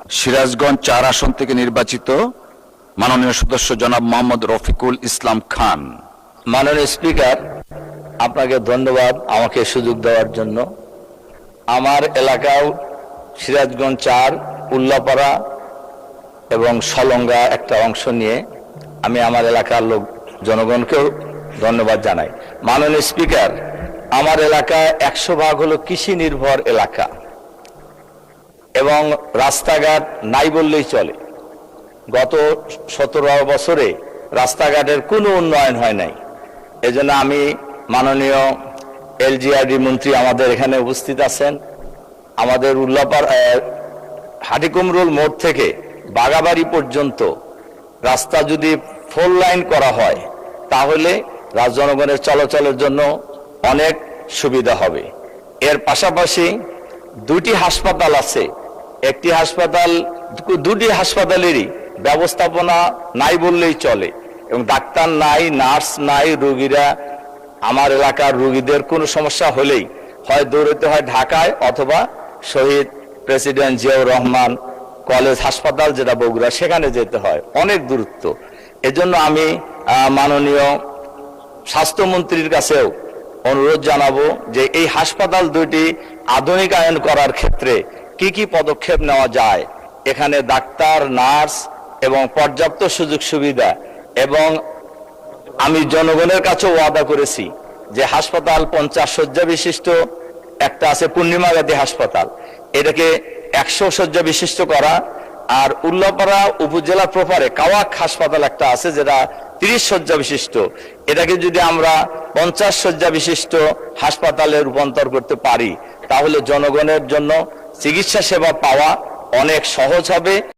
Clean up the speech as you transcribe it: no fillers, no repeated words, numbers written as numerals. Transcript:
সিরাজগঞ্জ 4 আসন থেকে নির্বাচিত মাননীয় সদস্য জনাব মোহাম্মদ রফিকুল ইসলাম খান। মাননীয় স্পিকার, আপনাকে ধন্যবাদ আমাকে সুযোগ দেওয়ার জন্য। আমার এলাকাও সিরাজগঞ্জ 4 উল্লাপাড়া এবং সলঙ্গা একটা অংশ নিয়ে আমি আমার এলাকার জনগণকেও ধন্যবাদ জানাই। মাননীয় স্পিকার, আমার এলাকা 100% হলো কৃষি নির্ভর এলাকা এবং রাস্তাঘাট নাই বললেই চলে। গত 17 বছরে রাস্তাঘাটের কোনো উন্নয়ন হয় নাই। এজন্য আমি মাননীয় এলজিআরডি মন্ত্রী আমাদের এখানে উপস্থিত আছেন, আমাদের উল্লাপাড়া হাটিকুমরুল মোড় থেকে বাগাবাড়ি পর্যন্ত রাস্তা যদি 4 লাইন করা হয় তাহলে জনগণের চলাচলের জন্য অনেক সুবিধা হবে। এর পাশাপাশি 2টি হাসপাতাল আছে, দুটি হাসপাতালেরই ব্যবস্থাপনা নাই বললেই চলে এবং ডাক্তার নাই, নার্স নাই। রোগীরা, আমার এলাকার রোগীদের কোনো সমস্যা হলেই হয় দৌড়াতে হয় ঢাকায় অথবা শহীদ প্রেসিডেন্ট জিয়াউর রহমান কলেজ হাসপাতাল যেটা বগুড়া, সেখানে যেতে হয়, অনেক দূরত্ব। এজন্য আমি মাননীয় স্বাস্থ্যমন্ত্রীর কাছেও অনুরোধ জানাবো যে এই হাসপাতাল 2টি আধুনিকায়ন করার ক্ষেত্রে কি কি পদক্ষেপ নেওয়া যায়, এখানে ডাক্তার, নার্স এবং পর্যাপ্ত সুযোগ সুবিধা। এবং আমি জনগণের কাছে ওয়াদা করেছি যে হাসপাতাল 50 শয্যা বিশিষ্ট একটা আছে পূর্ণিমা গান্ধী হাসপাতাল, এটাকে 100 শয্যা বিশিষ্ট করা। আর উল্লাপাড়া উপজেলা প্রপারে কাওয়াক হাসপাতাল একটা আছে যেটা 30 শয্যা বিশিষ্ট, এটাকে যদি আমরা 50 শয্যা বিশিষ্ট হাসপাতালে রূপান্তর করতে পারি তাহলে জনগণের জন্য চিকিৎসা সেবা পাওয়া অনেক সহজ হবে।